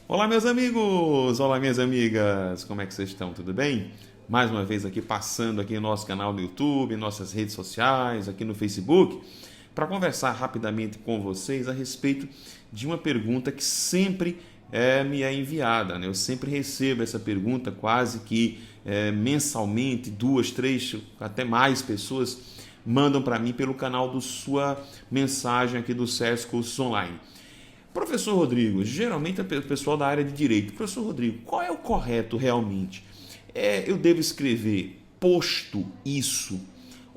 Olá, meus amigos! Olá, minhas amigas! Como é que vocês estão? Tudo bem? Mais uma vez aqui passando aqui no nosso canal no YouTube, nossas redes sociais, aqui no Facebook, para conversar rapidamente com vocês a respeito de uma pergunta que sempre me é enviada, né? Eu sempre recebo essa pergunta quase que mensalmente, 2, 3, até mais pessoas mandam para mim pelo canal do Sua Mensagem aqui do SES Cursos Online. Professor Rodrigo, geralmente é o pessoal da área de Direito. Professor Rodrigo, qual é o correto realmente? Eu devo escrever posto isso?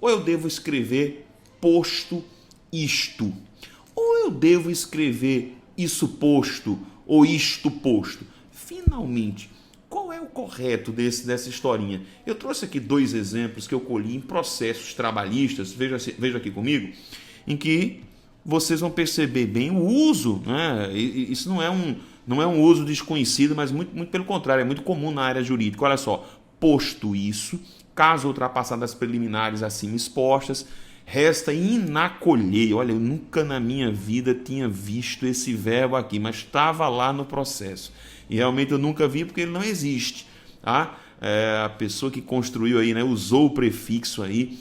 Ou eu devo escrever posto isto? Ou eu devo escrever isso posto ou isto posto? Finalmente, qual é o correto dessa historinha? Eu trouxe aqui 2 exemplos que eu colhi em processos trabalhistas, veja aqui comigo, em que vocês vão perceber bem o uso, né? Isso não é um uso desconhecido, mas muito pelo contrário, é muito comum na área jurídica. Olha só, posto isso, caso ultrapassadas as preliminares acima expostas, resta inacolher. Olha, eu nunca na minha vida tinha visto esse verbo aqui, mas estava lá no processo. E realmente eu nunca vi porque ele não existe. Tá? A pessoa que construiu aí, né, usou o prefixo aí,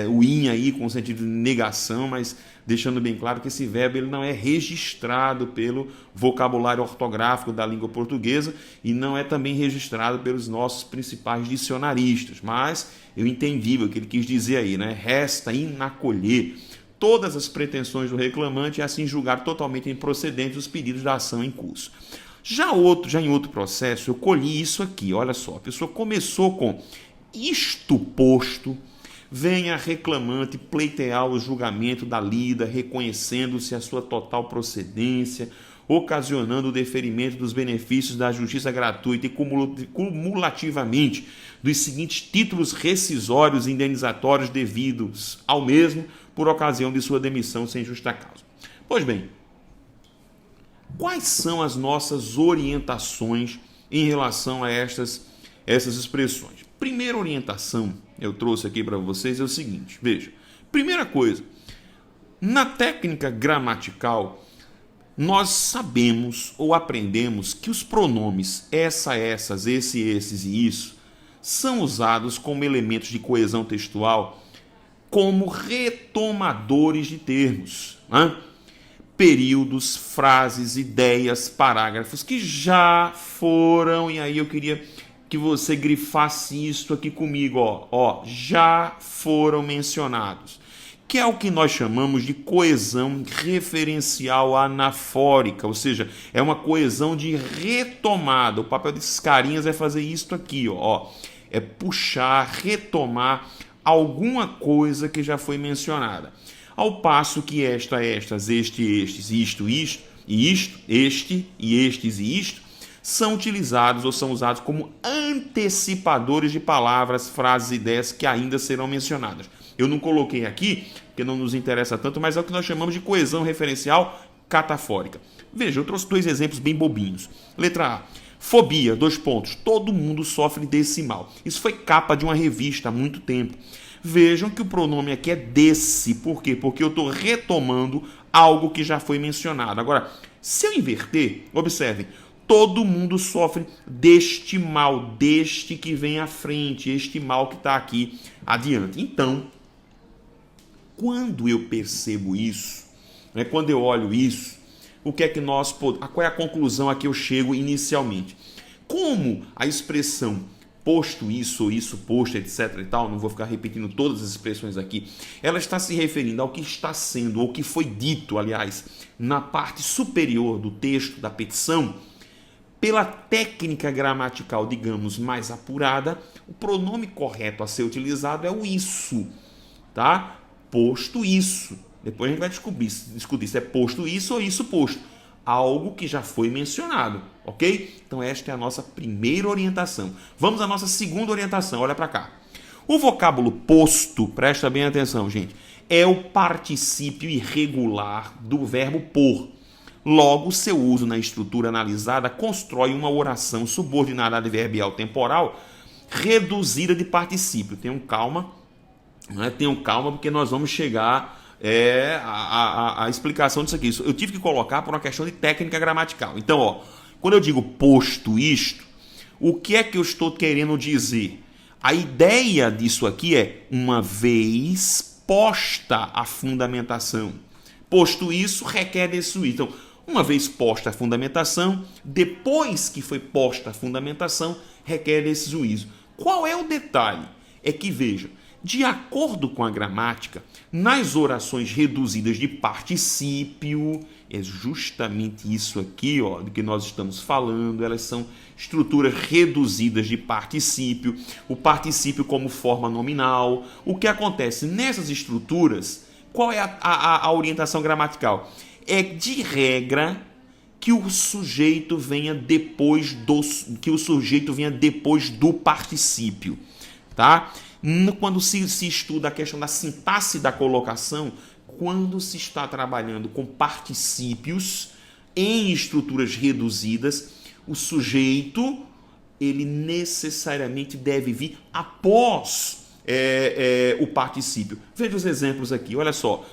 o in aí com o sentido de negação, mas deixando bem claro que esse verbo ele não é registrado pelo vocabulário ortográfico da língua portuguesa e não é também registrado pelos nossos principais dicionaristas, mas eu entendi o que ele quis dizer aí, né? Resta inacolher todas as pretensões do reclamante e assim julgar totalmente improcedentes os pedidos da ação em curso. Já em outro processo eu colhi isso aqui, olha só, a pessoa começou com isto posto, venha reclamante pleitear o julgamento da lida, reconhecendo-se a sua total procedência, ocasionando o deferimento dos benefícios da justiça gratuita e cumulativamente dos seguintes títulos rescisórios e indenizatórios devidos ao mesmo por ocasião de sua demissão sem justa causa. Pois bem, quais são as nossas orientações em relação a essas expressões? Primeira orientação eu trouxe aqui para vocês é o seguinte, veja, primeira coisa, na técnica gramatical, nós sabemos ou aprendemos que os pronomes essa, essas, esse, esses e isso são usados como elementos de coesão textual como retomadores de termos, né? Períodos, frases, ideias, parágrafos que já foram, e aí eu queria que você grifasse isso aqui comigo, já foram mencionados, que é o que nós chamamos de coesão referencial anafórica, ou seja, é uma coesão de retomada. O papel desses carinhas é fazer isso aqui, é puxar, retomar alguma coisa que já foi mencionada. Ao passo que esta, estas, este, estes, isto, isto, e isto, este, e estes e isto, são utilizados ou são usados como antecipadores de palavras, frases e ideias que ainda serão mencionadas. Eu não coloquei aqui, porque não nos interessa tanto, mas é o que nós chamamos de coesão referencial catafórica. Veja, eu trouxe 2 exemplos bem bobinhos. Letra A. Fobia, 2 pontos. Todo mundo sofre desse mal. Isso foi capa de uma revista há muito tempo. Vejam que o pronome aqui é desse. Por quê? Porque eu estou retomando algo que já foi mencionado. Agora, se eu inverter, observem, todo mundo sofre deste mal, deste que vem à frente, este mal que está aqui adiante. Então, quando eu percebo isso, né, quando eu olho isso, o que é que qual é a conclusão a que eu chego inicialmente? Como a expressão posto isso, ou isso posto, etc. e tal, não vou ficar repetindo todas as expressões aqui, ela está se referindo ao que está sendo, ou que foi dito, aliás, na parte superior do texto da petição. Pela técnica gramatical, digamos, mais apurada, o pronome correto a ser utilizado é o isso, tá? Posto isso. Depois a gente vai discutir se é posto isso ou isso posto. Algo que já foi mencionado, ok? Então esta é a nossa primeira orientação. Vamos à nossa segunda orientação, olha para cá. O vocábulo posto, presta bem atenção, gente, é o particípio irregular do verbo por. Logo, seu uso na estrutura analisada constrói uma oração subordinada adverbial temporal reduzida de particípio. Tenham calma, né? Tenham calma, porque nós vamos chegar a explicação disso aqui. Eu tive que colocar por uma questão de técnica gramatical. Então, quando eu digo posto isto, o que é que eu estou querendo dizer? A ideia disso aqui é uma vez posta a fundamentação. Posto isso, requer desse juízo. Então, uma vez posta a fundamentação, depois que foi posta a fundamentação, requer desse juízo. Qual é o detalhe? É que, veja, de acordo com a gramática, nas orações reduzidas de particípio, é justamente isso aqui do que nós estamos falando, elas são estruturas reduzidas de particípio, o particípio como forma nominal. O que acontece nessas estruturas, qual é a orientação gramatical? É de regra que o sujeito venha depois do particípio, tá? Quando se estuda a questão da sintaxe da colocação, quando se está trabalhando com particípios em estruturas reduzidas, o sujeito ele necessariamente deve vir após o particípio. Veja os exemplos aqui, olha só.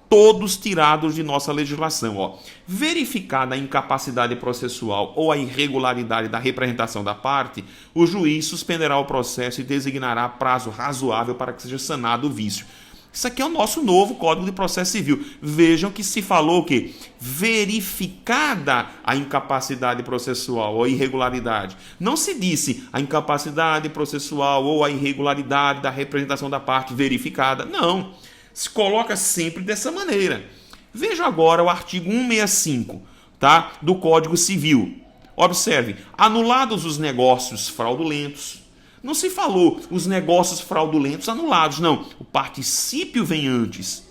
Todos tirados de nossa legislação. Verificada a incapacidade processual ou a irregularidade da representação da parte, o juiz suspenderá o processo e designará prazo razoável para que seja sanado o vício. Isso aqui é o nosso novo Código de Processo Civil. Vejam que se falou que verificada a incapacidade processual ou a irregularidade. Não se disse a incapacidade processual ou a irregularidade da representação da parte verificada. Não. Se coloca sempre dessa maneira. Veja agora o artigo 165, tá, do Código Civil. Observe, anulados os negócios fraudulentos. Não se falou os negócios fraudulentos anulados, não. O particípio vem antes.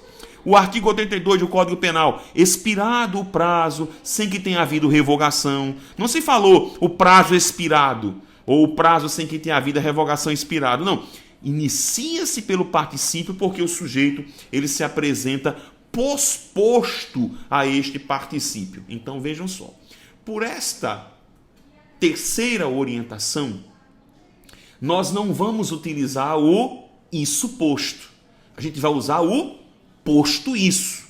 O artigo 82 do Código Penal, expirado o prazo sem que tenha havido revogação. Não se falou o prazo expirado ou o prazo sem que tenha havido a revogação expirado, não. Inicia-se pelo particípio porque o sujeito ele se apresenta posposto a este particípio. Então vejam só, por esta terceira orientação, nós não vamos utilizar o isso posto. A gente vai usar o posto isso.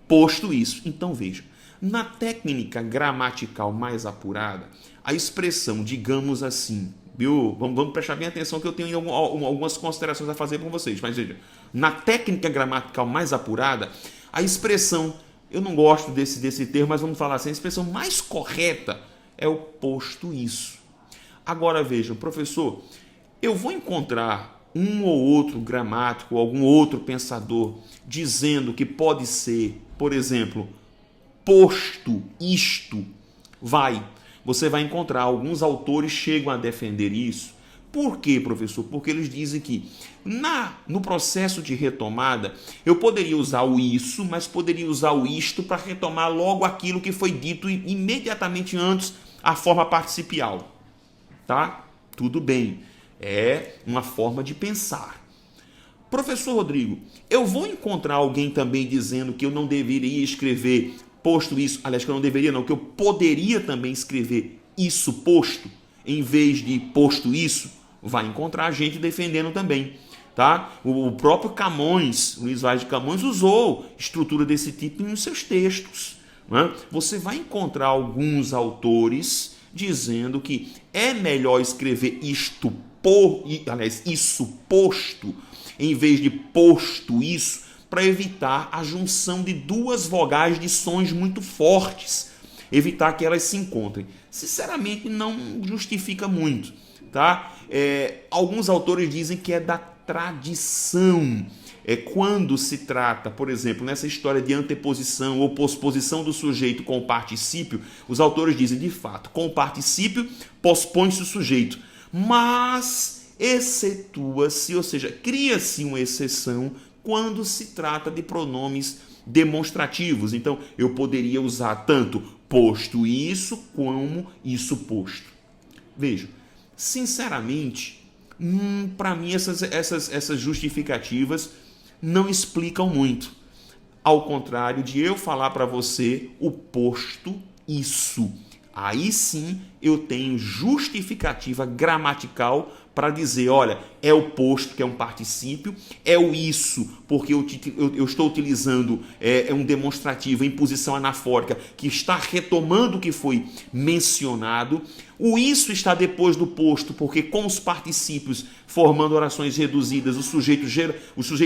Posto isso. Então veja, na técnica gramatical mais apurada, a expressão, digamos assim, viu? Vamos prestar bem atenção que eu tenho algumas considerações a fazer com vocês. Mas veja, na técnica gramatical mais apurada, a expressão, eu não gosto desse termo, mas vamos falar assim, a expressão mais correta é o posto isso. Agora vejam, professor, eu vou encontrar um ou outro gramático, algum outro pensador, dizendo que pode ser, por exemplo, posto isto, você vai encontrar alguns autores chegam a defender isso. Por quê, professor? Porque eles dizem que no processo de retomada eu poderia usar o isso, mas poderia usar o isto para retomar logo aquilo que foi dito imediatamente antes, a forma participial. Tá? Tudo bem. É uma forma de pensar. Professor Rodrigo, eu vou encontrar alguém também dizendo que eu não deveria escrever posto isso, aliás, que eu não deveria não, que eu poderia também escrever isso posto, em vez de posto isso, vai encontrar gente defendendo também, tá? O próprio Camões, Luís Vaz de Camões, usou estrutura desse tipo nos seus textos, né? Você vai encontrar alguns autores dizendo que é melhor escrever isso posto, em vez de posto isso, para evitar a junção de duas vogais de sons muito fortes, evitar que elas se encontrem. Sinceramente, não justifica muito, tá? Alguns autores dizem que é da tradição. Quando se trata, por exemplo, nessa história de anteposição ou posposição do sujeito com o particípio, os autores dizem, de fato, com o particípio pospõe-se o sujeito, mas excetua-se, ou seja, cria-se uma exceção quando se trata de pronomes demonstrativos. Então, eu poderia usar tanto posto isso como isso posto. Veja, sinceramente, para mim essas justificativas não explicam muito. ao contrário de eu falar para você o posto isso. Aí sim eu tenho justificativa gramatical para dizer, olha, é o posto, que é um particípio, é o isso, porque eu estou utilizando um demonstrativo em posição anafórica que está retomando o que foi mencionado. O isso está depois do posto, porque com os particípios formando orações reduzidas, o sujeito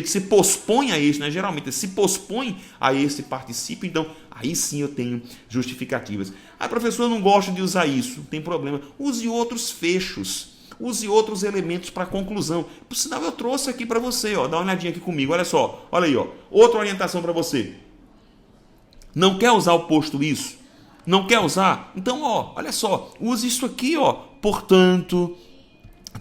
se pospõe a esse, né? Geralmente ele se pospõe a esse particípio, então aí sim eu tenho justificativas. Ah, professor, eu não gosto de usar isso, não tem problema. Use outros fechos. Use outros elementos para conclusão. Por sinal, eu trouxe aqui para você, ó. Dá uma olhadinha aqui comigo. Olha só. Olha aí, ó. Outra orientação para você. Não quer usar o posto isso? Não quer usar? Então, ó, olha só. Use isso aqui, ó. Portanto,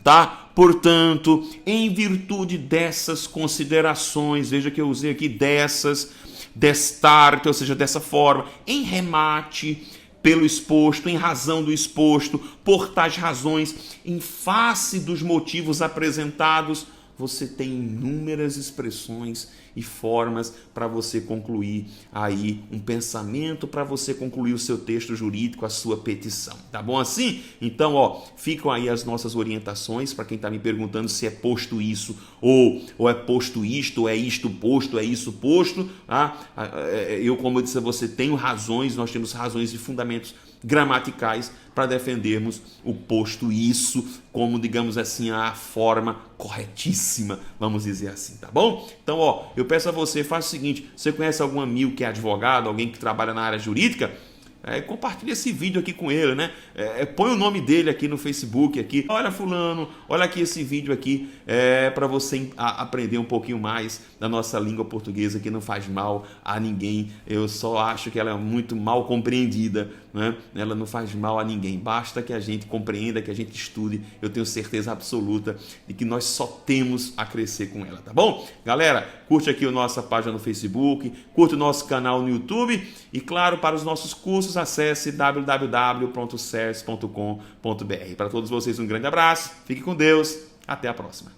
tá? Portanto, em virtude dessas considerações, veja que eu usei aqui dessas, destarte, ou seja, dessa forma, em remate, pelo exposto, em razão do exposto, por tais razões, em face dos motivos apresentados, você tem inúmeras expressões e formas para você concluir aí um pensamento, para você concluir o seu texto jurídico, a sua petição. Tá bom assim? Então, ó, ficam aí as nossas orientações para quem está me perguntando se é posto isso ou é posto isto, ou é isto posto, é isso posto. Tá? Eu, como eu disse a você, tenho razões, nós temos razões e fundamentos gramaticais para defendermos o posto isso como, digamos assim, a forma corretíssima, vamos dizer assim, tá bom? Então, ó, eu peço a você, faça o seguinte, você conhece algum amigo que é advogado, alguém que trabalha na área jurídica? Compartilhe esse vídeo aqui com ele, né? Põe o nome dele aqui no Facebook, aqui. Olha fulano, olha aqui esse vídeo aqui, para você aprender um pouquinho mais da nossa língua portuguesa, que não faz mal a ninguém. Eu só acho que ela é muito mal compreendida, né? Ela não faz mal a ninguém. Basta que a gente compreenda, que a gente estude. Eu tenho certeza absoluta de que nós só temos a crescer com ela, tá bom? Galera, curte aqui a nossa página no Facebook, curte o nosso canal no YouTube e, claro, para os nossos cursos, acesse www.cers.com.br. Para todos vocês, um grande abraço, fique com Deus, até a próxima.